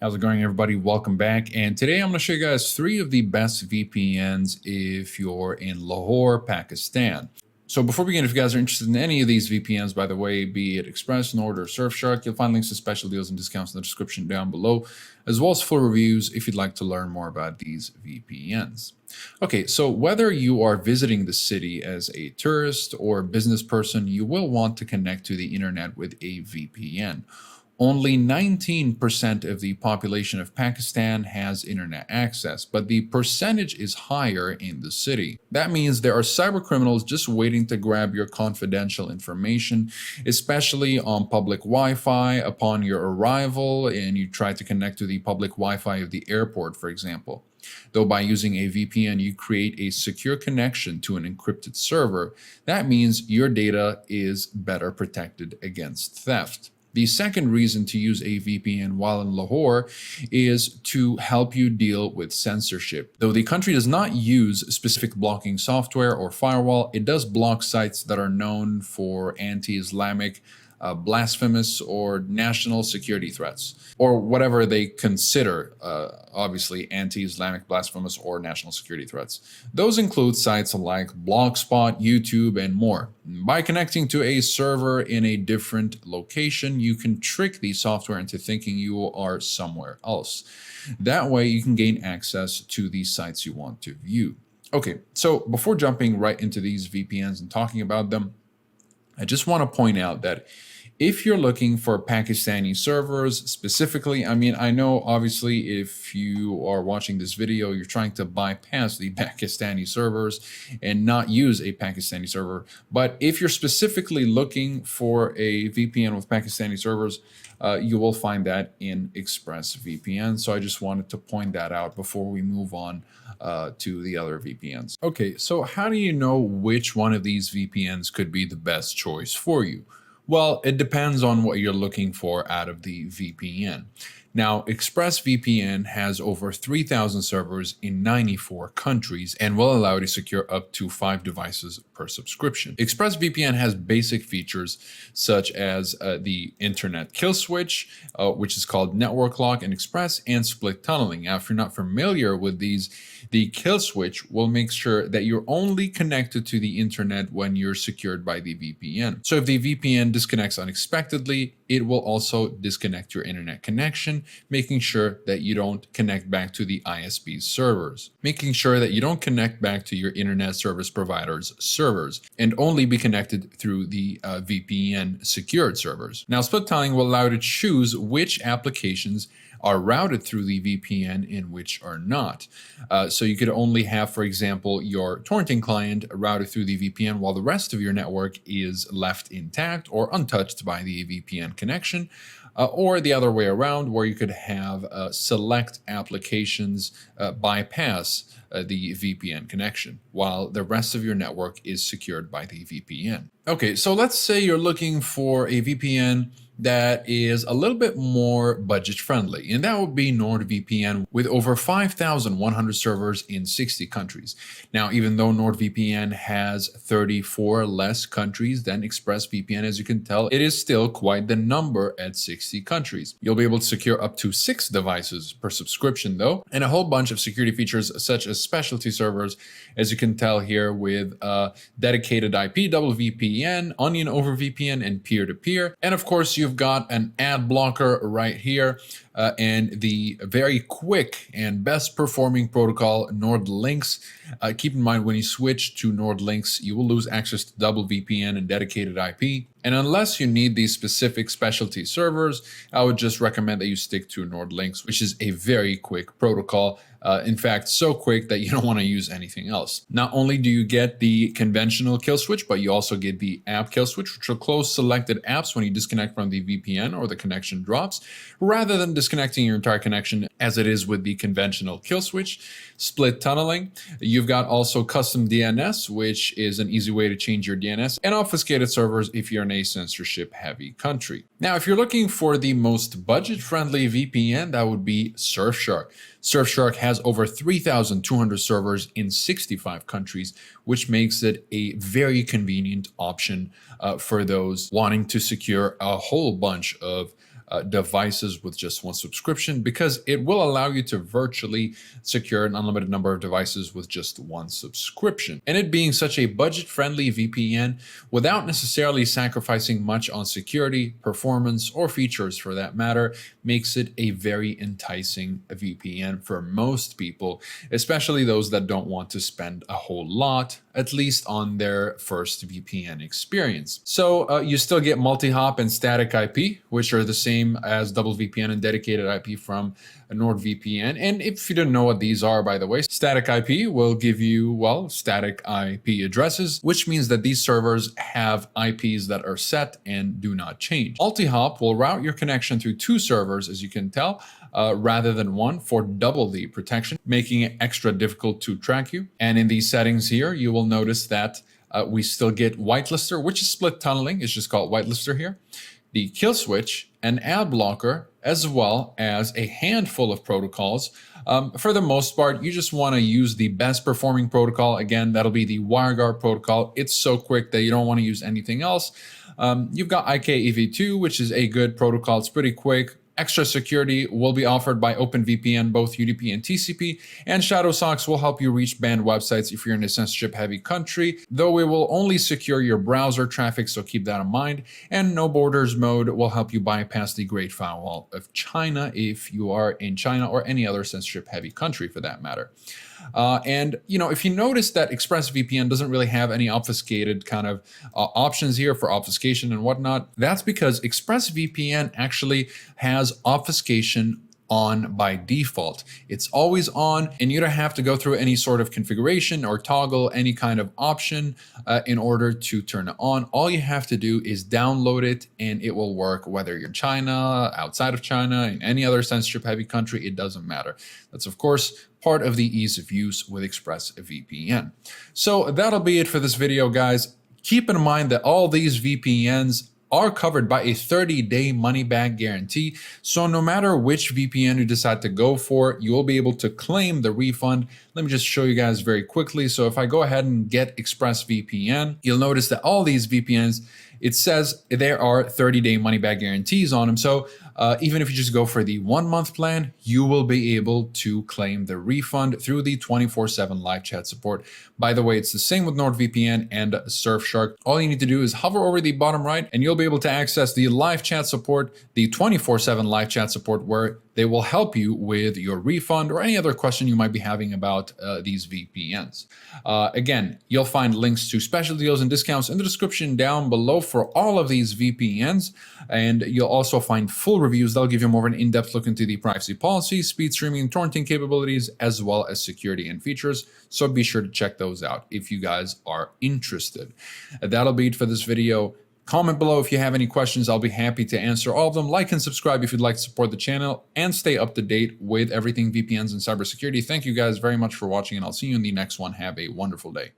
How's it going, everybody? Welcome back. And today I'm going to show you guys 3 of the best VPNs if you're in Lahore, Pakistan. So before we begin, if you guys are interested in any of these VPNs, by the way, be it Express, Nord, or Surfshark, you'll find links to special deals and discounts in the description down below, as well as full reviews if you'd like to learn more about these VPNs. Okay, so whether you are visiting the city as a tourist or a business person, you will want to connect to the internet with a VPN. Only 19% of the population of Pakistan has internet access, but the percentage is higher in the city. That means there are cyber criminals just waiting to grab your confidential information, especially on public Wi-Fi upon your arrival and you try to connect to the public Wi-Fi of the airport, for example. Though by using a VPN, you create a secure connection to an encrypted server, that means your data is better protected against theft. The second reason to use a VPN while in Lahore is to help you deal with censorship. Though the country does not use specific blocking software or firewall, it does block sites that are known for anti-Islamic, blasphemous, or national security threats, or whatever they consider, obviously, anti-Islamic, blasphemous, or national security threats. Those include sites like Blogspot, YouTube, and more. By connecting to a server in a different location, you can trick the software into thinking you are somewhere else. That way, you can gain access to the sites you want to view. Okay, so before jumping right into these VPNs and talking about them, I just want to point out that if you're looking for Pakistani servers specifically, I know obviously if you are watching this video, you're trying to bypass the Pakistani servers and not use a Pakistani server. But if you're specifically looking for a VPN with Pakistani servers, you will find that in ExpressVPN. So I just wanted to point that out before we move on to the other VPNs. Okay, so how do you know which one of these VPNs could be the best choice for you? Well, it depends on what you're looking for out of the VPN. Now, ExpressVPN has over 3,000 servers in 94 countries and will allow you to secure up to 5 devices per subscription. ExpressVPN has basic features such as the internet kill switch, which is called network lock and express, and split tunneling. Now, if you're not familiar with these, the kill switch will make sure that you're only connected to the internet when you're secured by the VPN. So if the VPN disconnects unexpectedly, it will also disconnect your internet connection, making sure that you don't connect back to the ISP's servers, making sure that you don't connect back to your internet service provider's servers, and only be connected through the VPN secured servers. Now, split tunneling will allow you to choose which applications are routed through the VPN and which are not. So you could only have, for example, your torrenting client routed through the VPN while the rest of your network is left intact or untouched by the VPN connection. Or the other way around, where you could have select applications bypass the VPN connection, while the rest of your network is secured by the VPN. Okay, so let's say you're looking for a VPN that is a little bit more budget friendly, and that would be NordVPN with over 5,100 servers in 60 countries. Now, even though NordVPN has 34 less countries than ExpressVPN, as you can tell, it is still quite the number at 60 countries. You'll be able to secure up to 6 devices per subscription though, and a whole bunch of security features such as specialty servers, as you can tell here with dedicated IP, double VPN, onion over VPN, and peer-to-peer. And of course, you've got an ad blocker right here and the very quick and best performing protocol, NordLynx. Keep in mind, when you switch to NordLynx, you will lose access to double VPN and dedicated IP. And unless you need these specific specialty servers, I would just recommend that you stick to NordLynx, which is a very quick protocol. In fact, so quick that you don't want to use anything else. Not only do you get the conventional kill switch, but you also get the app kill switch, which will close selected apps when you disconnect from the VPN or the connection drops, rather than disconnecting your entire connection as it is with the conventional kill switch. Split tunneling. You've got also custom DNS, which is an easy way to change your DNS, and obfuscated servers if you're in a censorship heavy country. Now, if you're looking for the most budget friendly VPN, that would be Surfshark. Surfshark has over 3,200 servers in 65 countries, which makes it a very convenient option for those wanting to secure a whole bunch of devices with just one subscription, because it will allow you to virtually secure an unlimited number of devices with just one subscription. And it being such a budget-friendly VPN without necessarily sacrificing much on security, performance, or features for that matter, makes it a very enticing VPN for most people, especially those that don't want to spend a whole lot, at least on their first VPN experience. So you still get multi-hop and static IP, which are the same as double VPN and dedicated IP from NordVPN. And if you didn't know what these are, by the way, static IP will give you, well, static IP addresses, which means that these servers have IPs that are set and do not change. Multi-hop will route your connection through two servers, as you can tell, rather than one, for double the protection, making it extra difficult to track you. And in these settings here, you will notice that we still get whitelister, which is split tunneling. It's just called whitelister here. The kill switch, an ad blocker, as well as a handful of protocols. For the most part, you just want to use the best performing protocol. Again, that'll be the WireGuard protocol. It's so quick that you don't want to use anything else. You've got IKEV2, which is a good protocol. It's pretty quick. Extra security will be offered by OpenVPN, both UDP and TCP, and Shadow Socks will help you reach banned websites if you're in a censorship-heavy country, though it will only secure your browser traffic, so keep that in mind. And No Borders mode will help you bypass the Great Firewall of China if you are in China or any other censorship-heavy country for that matter. And, you know, if you notice that ExpressVPN doesn't really have any obfuscated kind of options here for obfuscation and whatnot, that's because ExpressVPN actually has obfuscation on by default. It's always on, and you don't have to go through any sort of configuration or toggle any kind of option in order to turn it on. All you have to do is download it, and it will work whether you're in China, outside of China, in any other censorship-heavy country. It doesn't matter. That's, of course, part of the ease of use with ExpressVPN. So that'll be it for this video, guys. Keep in mind that all these VPNs are covered by a 30-day money-back guarantee. So no matter which VPN you decide to go for, you will be able to claim the refund. Let me just show you guys very quickly. So if I go ahead and get ExpressVPN, you'll notice that all these VPNs, it says there are 30-day money-back guarantees on them. So even if you just go for the 1-month plan, you will be able to claim the refund through the 24/7 live chat support. By the way, it's the same with NordVPN and Surfshark. All you need to do is hover over the bottom right, and you'll be able to access the live chat support, the 24/7 live chat support, where they will help you with your refund or any other question you might be having about these VPNs. Again, you'll find links to special deals and discounts in the description down below for all of these VPNs. And you'll also find full reviews that'll give you more of an in-depth look into the privacy policy, speed streaming, torrenting capabilities, as well as security and features. So be sure to check those out if you guys are interested. That'll be it for this video. Comment below if you have any questions. I'll be happy to answer all of them. Like and subscribe if you'd like to support the channel and stay up to date with everything VPNs and cybersecurity. Thank you guys very much for watching, and I'll see you in the next one. Have a wonderful day.